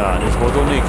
Ja, das war doch nicht.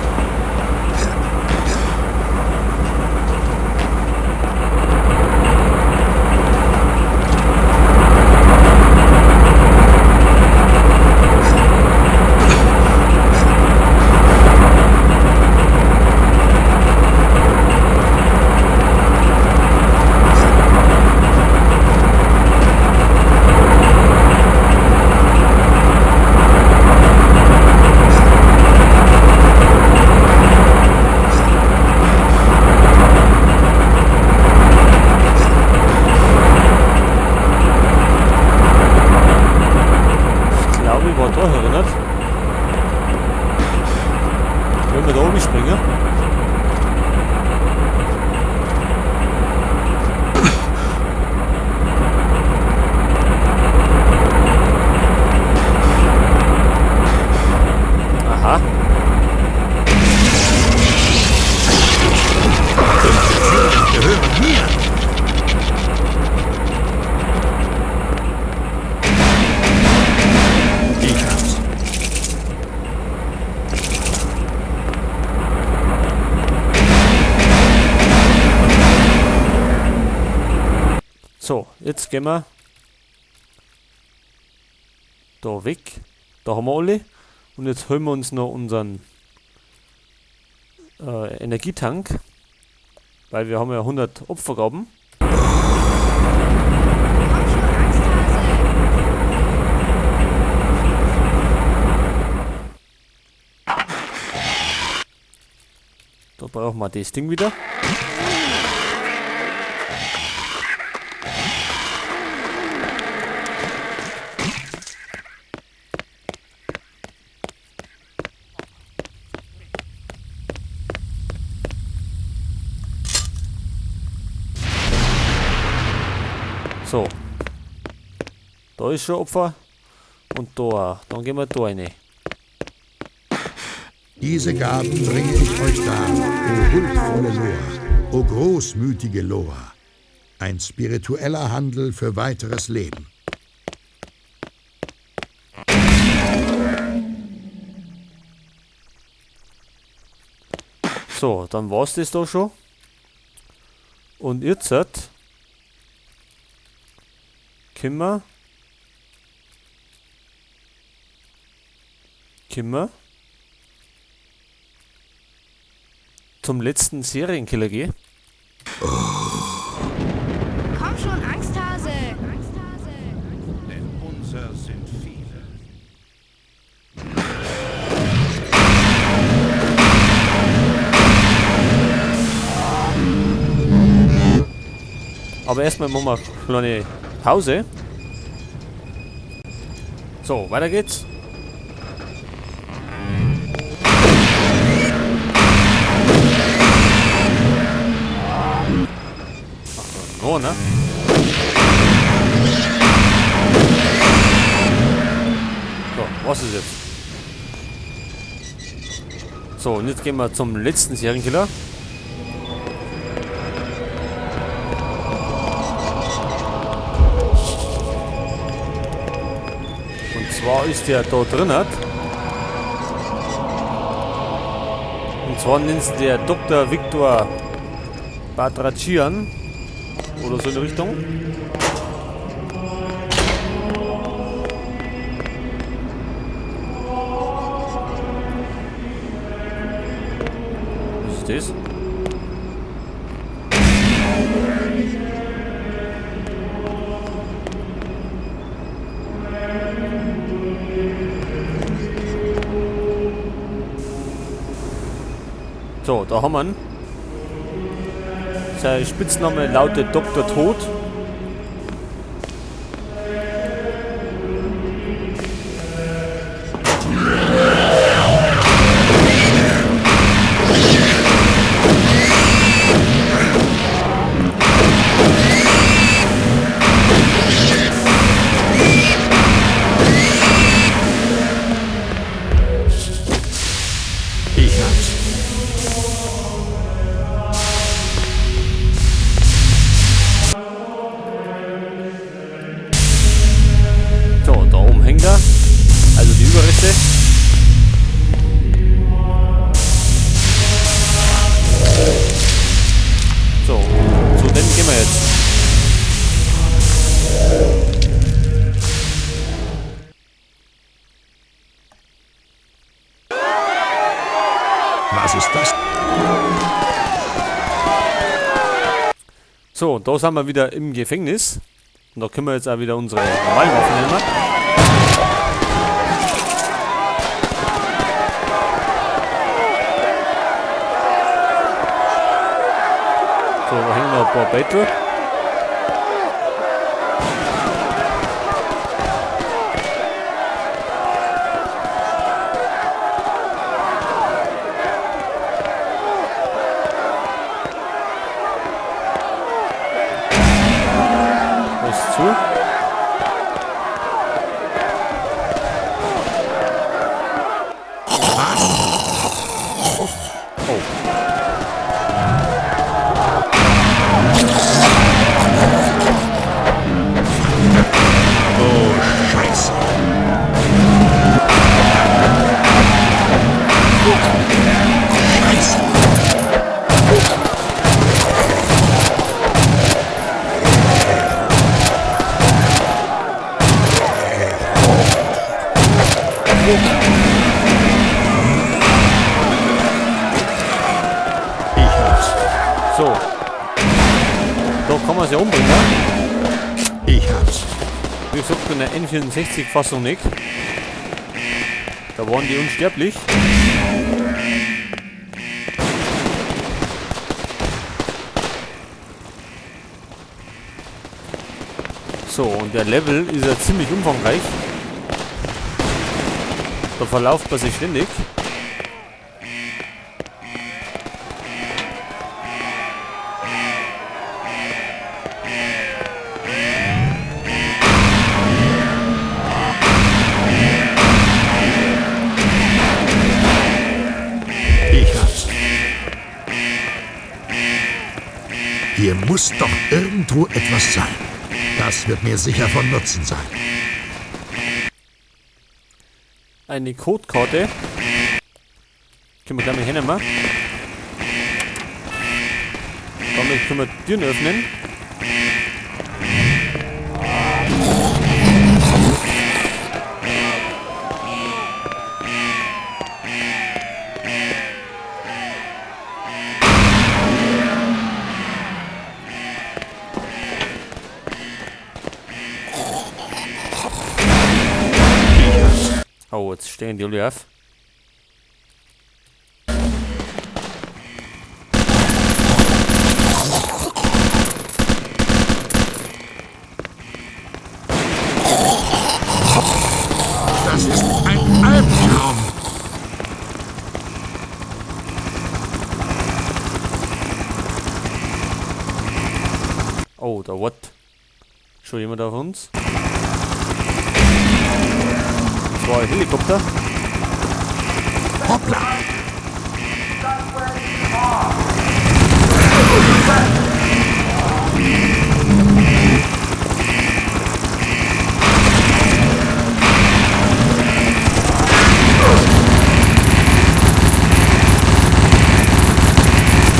Wenn wir da oben springen. Aha. Gehören mir. Ich hab's. So, jetzt gehen wir da weg. Da haben wir alle. Und jetzt holen wir uns noch unseren Energietank. Weil wir haben ja 100 Opfergaben. Da brauchen wir das Ding wieder. So. Da ist schon Opfer. Und da auch. Dann gehen wir da rein. Diese Gaben bringe ich euch dar, o huldvolle Loa, o großmütige Loa. Ein spiritueller Handel für weiteres Leben. So, dann war's das da schon. Und jetzt können wir zum letzten Serienkiller gehen. Komm schon, Angsthase! Denn unser sind viele. Aber erstmal machen wir eine kleine Pause. So, weiter geht's. Oh, ne? So, was ist jetzt? So, und jetzt gehen wir zum letzten Serienkiller. Und zwar ist der da drin. Und zwar nennt sich der Dr. Viktor Batrachian. Oder so in die Richtung. Was ist das? So, da haben wir ihn. Sein Spitzname lautet Dr. Tod. Ich hab's. Was ist das? So, da sind wir wieder im Gefängnis. Und da können wir jetzt auch wieder unsere normalen Waffen nehmen. So, da hängen noch ein paar Beutel. Was zu? Scheiße. Scheiße. Ich hab's. So. Da kann man sie umbringen. Ich hab's. Wie gesagt, in der N64-Fassung nicht. Da waren die unsterblich. So, und der Level ist ja ziemlich umfangreich. Da verlauft man sich ständig. Ich hab's. Hier muss doch irgendwo etwas sein. Das wird mir sicher von Nutzen sein. Eine Codekarte. Können wir gleich mal hinnehmen. Damit können wir Türen öffnen. Oh, jetzt stehen die alle auf. Das ist ein Albtraum. Oh, da what? Schon jemand auf uns? Das war ein Helikopter. Hoppla.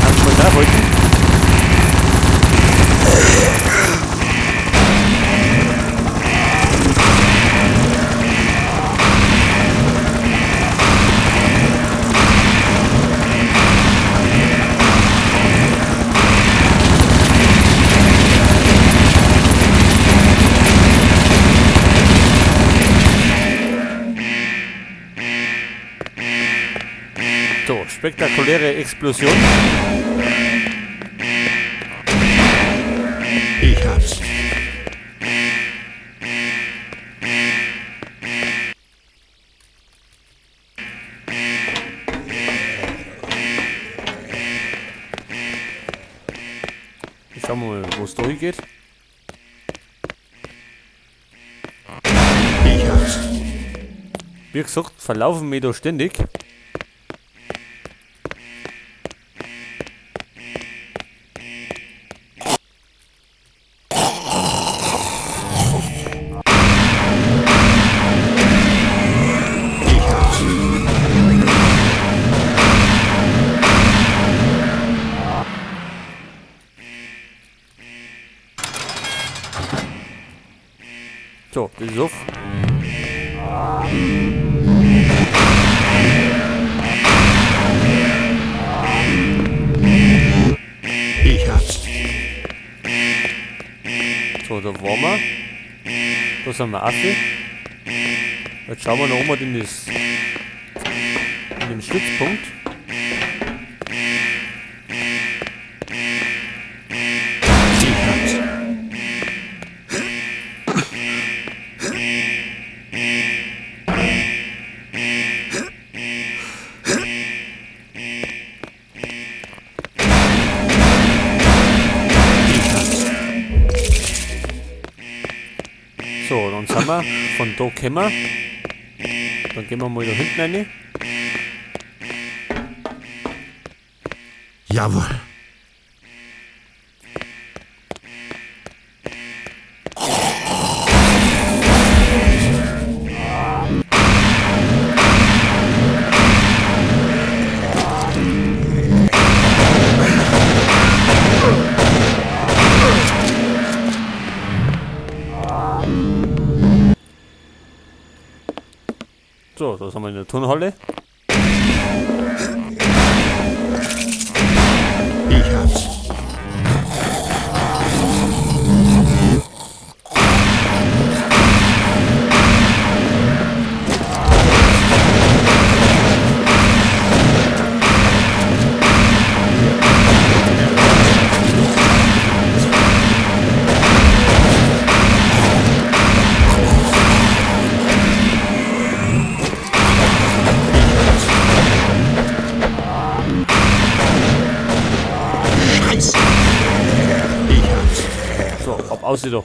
Kannst du mal da folgen? So, spektakuläre Explosion. Ich hab's. Schauen wir mal, wo es durchgeht. Ich hab's. Wie gesagt, verlaufen wir da ständig. Ich hab's. So, das ist auf. da waren wir. Da sind wir Affe. Jetzt schauen wir noch einmal in den Stützpunkt. So, dann sind wir von da gekommen. Dann gehen wir mal da hinten rein. Jawohl. So, da sind wir in der Turnhalle. Ich hab's. Scheiße. Ich hab's. So, ab aussieht doch.